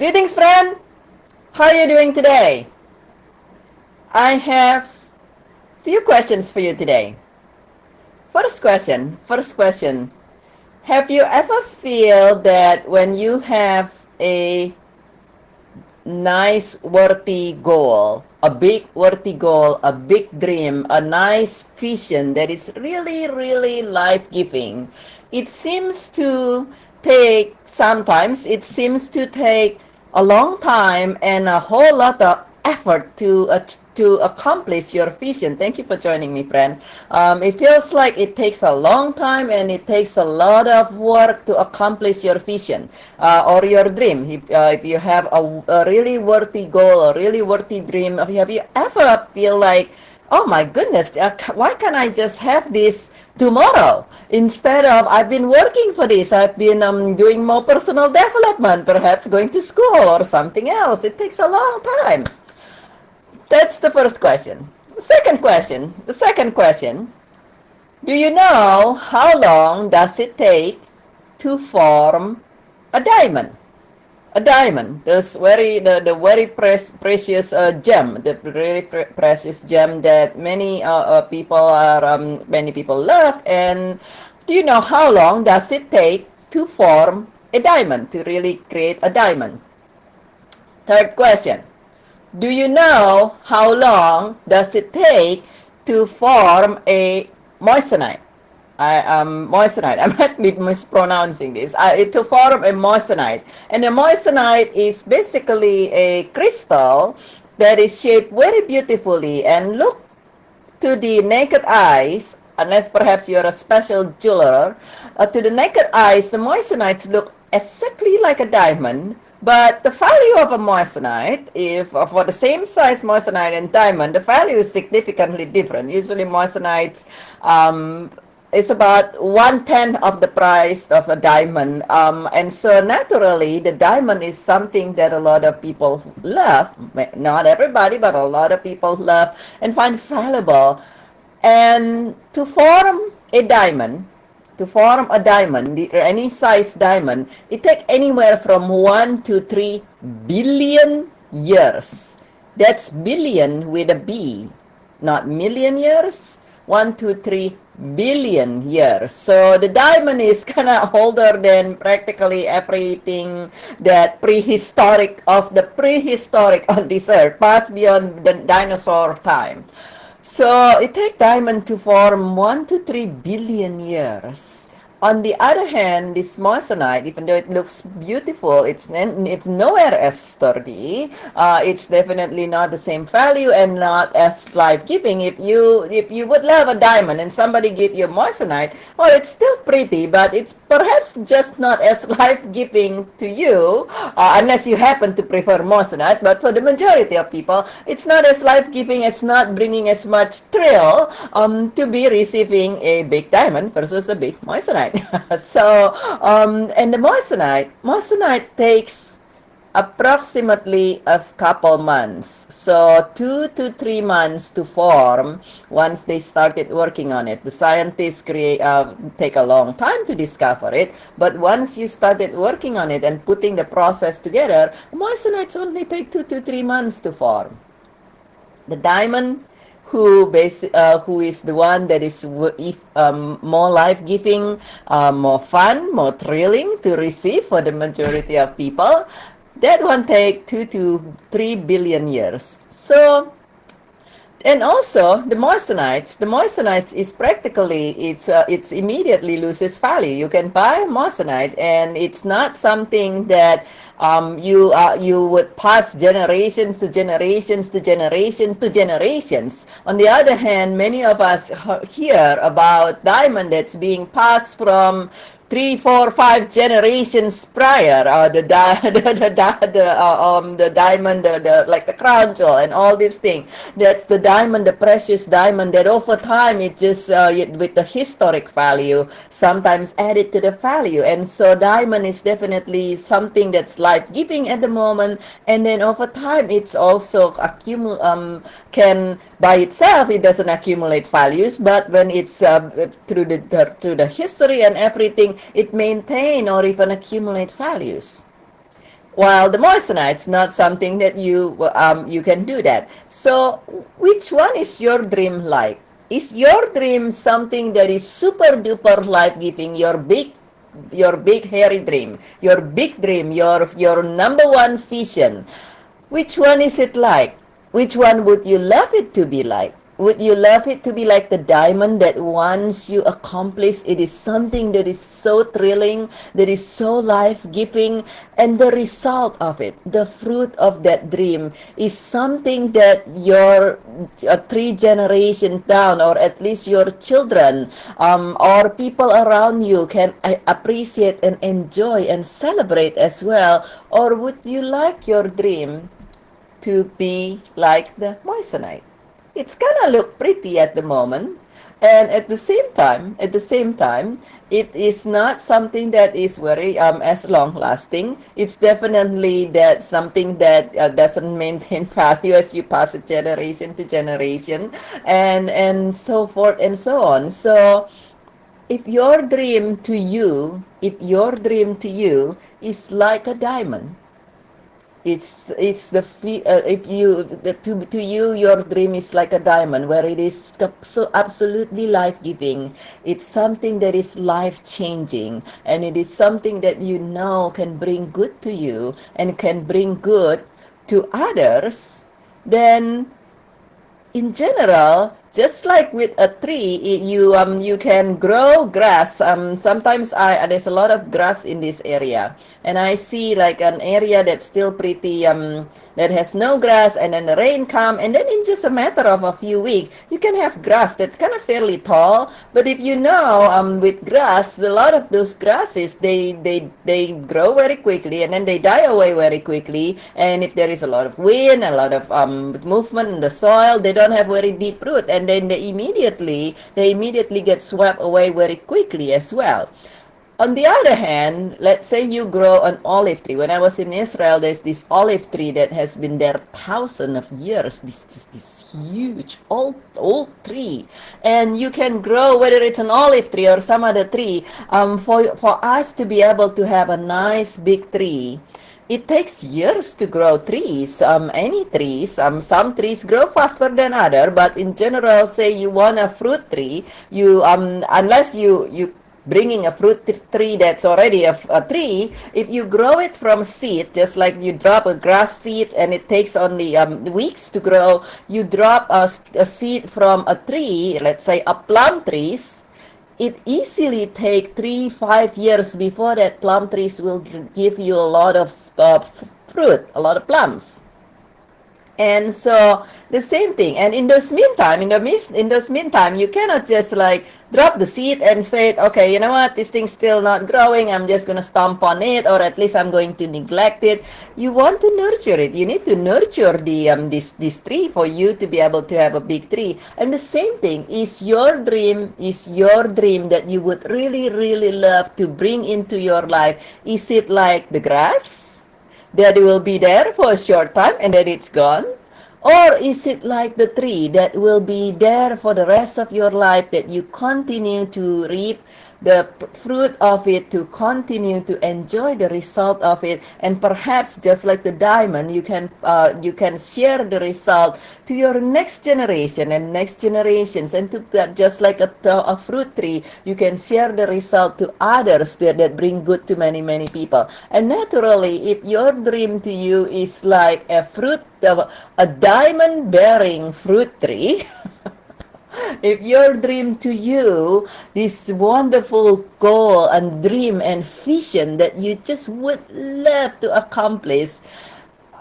Greetings, friend. How are you doing today? I have few questions for you today. First question. Have you ever feel that when you have a nice worthy goal, a big worthy goal, a big dream, a nice vision that is really, really life-giving, it seems to sometimes it seems to take a long time and a whole lot of effort to accomplish your vision. Thank you for joining me, friend. It feels like it takes a long time and it takes a lot of work to accomplish your vision or your dream. If you have a really worthy goal, a really worthy dream, have you ever feel like, oh my goodness, why can't I just have this tomorrow? Instead of, I've been working for this, I've been doing more personal development, perhaps going to school or something else. It takes a long time. That's the first question. The second question, do you know how long does it take to form a diamond? A diamond, this the very precious gem, the very precious gem that many people love. And do you know how long does it take to form a diamond, to really create a diamond? Third question, do you know how long does it take to form a moissanite? Moissanite. I might be mispronouncing this. To form a moissanite, and a moissanite is basically a crystal that is shaped very beautifully and look to the naked eyes, unless perhaps you're a special jeweler, to the naked eyes, the moissanites look exactly like a diamond. But the value of a moissanite, if for the same size moissanite and diamond, the value is significantly different. Usually moissanites is about 1/10 of the price of a diamond. And so naturally, the diamond is something that a lot of people love. Not everybody, but a lot of people love and find valuable. And to form a diamond, any size diamond, it takes anywhere from 1 to 3 billion years. That's billion with a B, not million years. 1 to 3 billion years. So the diamond is kind of older than practically everything that prehistoric on this earth, past beyond the dinosaur time. So it takes diamond to form 1 to 3 billion years. On the other hand, this moissanite, even though it looks beautiful, it's nowhere as sturdy. It's definitely not the same value and not as life-giving. If you would love a diamond and somebody give you moissanite, well, it's still pretty, but it's perhaps just not as life-giving to you, unless you happen to prefer moissanite. But for the majority of people, it's not as life-giving. It's not bringing as much thrill to be receiving a big diamond versus a big moissanite. So, and the moissanite takes approximately a couple months. So 2 to 3 months to form once they started working on it. The scientists take a long time to discover it, but once you started working on it and putting the process together, moissanites only take 2 to 3 months to form. The diamond, who is the one that is more life-giving, more fun, more thrilling to receive for the majority of people, that one take 2 to 3 billion years. So, and also the moissanites is practically, it's immediately loses value. You can buy moissanite and it's not something that you would pass generations to generations to generation to generations. On the other hand, many of us hear about diamond that's being passed from 3, 4, 5 generations prior. The diamond, like the crown jewel and all these things. That's the diamond, the precious diamond that over time it just with the historic value sometimes added to the value. And so diamond is definitely something that's life-giving at the moment, and then over time it's also can by itself, it doesn't accumulate values, but when it's through the history and everything, it maintain or even accumulate values. while the moissanite's not something that you can do that. So which one is your dream like? Is your dream something that is super duper life giving, your big hairy dream, your big dream, your number one vision? Which one is it like? Which one would you love it to be like? Would you love it to be like the diamond that once you accomplish, it is something that is so thrilling, that is so life-giving, and the result of it, the fruit of that dream, is something that your three generations down, or at least your children, or people around you can appreciate and enjoy and celebrate as well? Or would you like your dream to be like the moissanite? It's gonna look pretty at the moment, and at the same time, it is not something that is very as long lasting. It's definitely that something that doesn't maintain value as you pass it generation to generation, and so forth and so on. So if your dream to you is like a diamond, it's the if you the, to you your dream is like a diamond, where it is so absolutely life giving. It's something that is life changing, and it is something that you know can bring good to you and can bring good to others. Then in general, just like with a tree, you can grow grass. Sometimes there's a lot of grass in this area, and I see like an area that's still pretty that has no grass, and then the rain come, and then in just a matter of a few weeks, you can have grass that's kind of fairly tall. But if you know, with grass, a lot of those grasses they grow very quickly, and then they die away very quickly. And if there is a lot of wind, a lot of movement in the soil, they don't have very deep root, and then they immediately get swept away very quickly as well. On the other hand, let's say you grow an olive tree. When I was in Israel, there's this olive tree that has been there thousands of years. This huge old tree, and you can grow, whether it's an olive tree or some other tree. For us to be able to have a nice big tree, it takes years to grow trees. Any trees, some trees grow faster than other, but in general, say you want a fruit tree, you unless you bringing a tree that's already a tree, if you grow it from seed, just like you drop a grass seed and it takes only weeks to grow, you drop a seed from a tree, let's say a plum trees, it easily take 3-5 years before that plum trees will give you a lot of fruit, a lot of plums. And so the same thing. And in those meantime, you cannot just like drop the seed and say, okay, you know what, this thing's still not growing. I'm just gonna stomp on it, or at least I'm going to neglect it. You want to nurture it. You need to nurture the this tree for you to be able to have a big tree. And the same thing is your dream. Is your dream that you would really really love to bring into your life? Is it like the grass that will be there for a short time and then it's gone? Or is it like the tree that will be there for the rest of your life, that you continue to reap the fruit of it, to continue to enjoy the result of it, and perhaps just like the diamond, you can share the result to your next generation and next generations, and to just like a fruit tree, you can share the result to others that bring good to many many people. And naturally, if your dream to you is like a diamond bearing fruit tree, if your dream to you, this wonderful goal and dream and vision that you just would love to accomplish,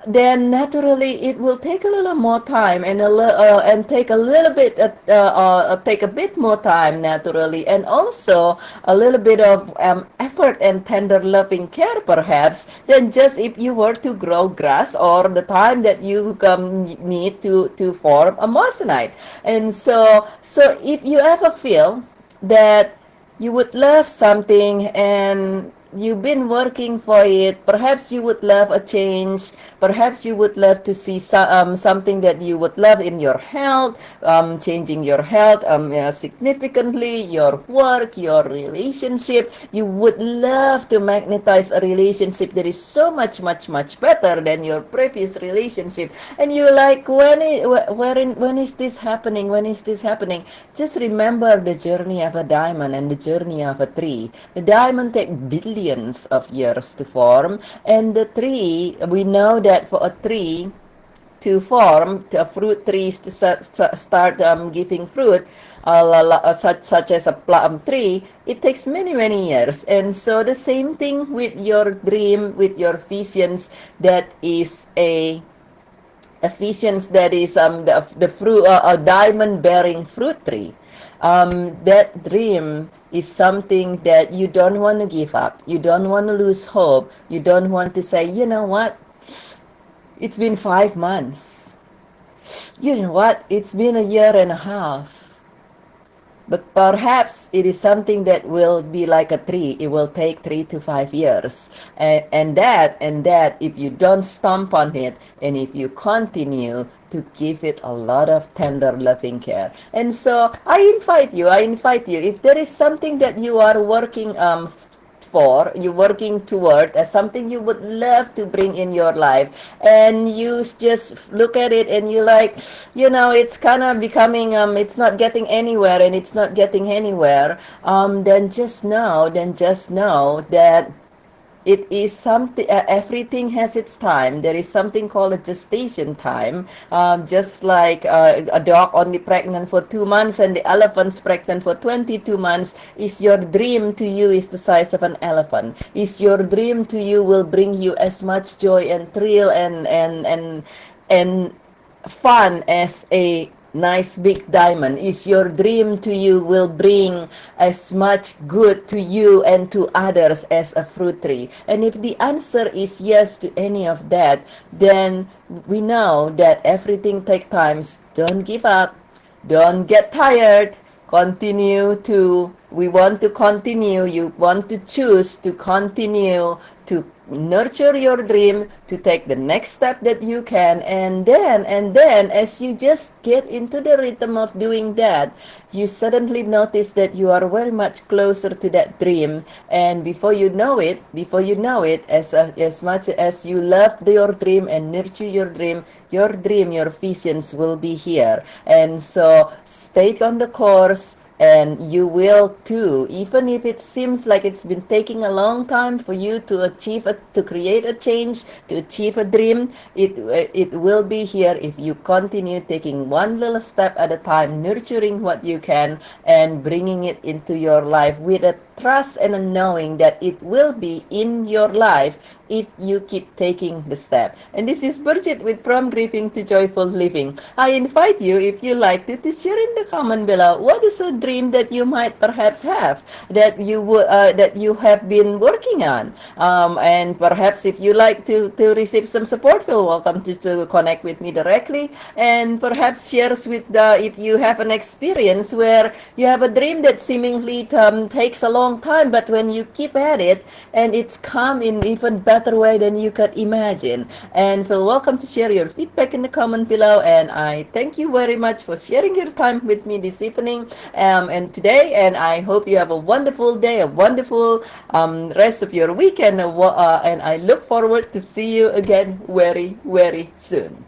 then naturally it will take a little more time, and take a bit more time naturally, and also a little bit of effort and tender loving care perhaps, than just if you were to grow grass, or the time that you need to form a moissanite. And so if you ever feel that you would love something, and you've been working for it. Perhaps you would love a change. Perhaps you would love to see something that you would love in your health, changing your health significantly, your work, your relationship. You would love to magnetize a relationship that is so much, much, much better than your previous relationship. And you're like, when is this happening? When is this happening? Just remember the journey of a diamond and the journey of a tree. The diamond takes billions of years to form, and the tree, we know that for a tree to form, to a fruit trees to start giving fruit, such as a plum tree, it takes many, many years. And so the same thing with your dream, with your visions, that is a visions that is the fruit, a diamond bearing fruit tree. That dream is something that you don't want to give up. You don't want to lose hope. You don't want to say, you know what, it's been 5 months. You know what, it's been a year and a half. But perhaps it is something that will be like a tree. It will take 3 to 5 years. And that, if you don't stomp on it, and if you continue to give it a lot of tender, loving care. And so I invite you, if there is something that you are working for, you're working toward as something you would love to bring in your life, and you just look at it and you like, it's kind of becoming, it's not getting anywhere and it's not getting anywhere, then just know that it is something, everything has its time. There is something called a gestation time. Just like a dog only pregnant for 2 months and the elephant's pregnant for 22 months. Is your dream to you is the size of an elephant? Is your dream to you will bring you as much joy and thrill and fun as a nice big diamond? Is your dream to you will bring as much good to you and to others as a fruit tree? And if the answer is yes to any of that, then we know that everything takes time. Don't give up. Don't get tired. Continue to, we want to continue, you want to choose to continue to nurture your dream, to take the next step that you can, and then as you just get into the rhythm of doing that, you suddenly notice that you are very much closer to that dream. And before you know it, as much as you love your dream and nurture your dream, your visions will be here. And so stay on the course, and you will too, even if it seems like it's been taking a long time for you to to create a change, to achieve a dream. It will be here if you continue taking one little step at a time, nurturing what you can and bringing it into your life with a trust and a knowing that it will be in your life if you keep taking the step. And this is Burjit with From Grieving to Joyful Living. I invite you, if you like to share in the comment below, what is a dream that you might perhaps have, that you have been working on, and perhaps if you like to receive some support, feel welcome to connect with me directly, and perhaps shares with if you have an experience where you have a dream that seemingly takes a long time, but when you keep at it, and it's come in even better way than you could imagine. And feel welcome to share your feedback in the comment below. And I thank you very much for sharing your time with me this evening and today. And I hope you have a wonderful day, a wonderful rest of your weekend. And I look forward to see you again very, very soon.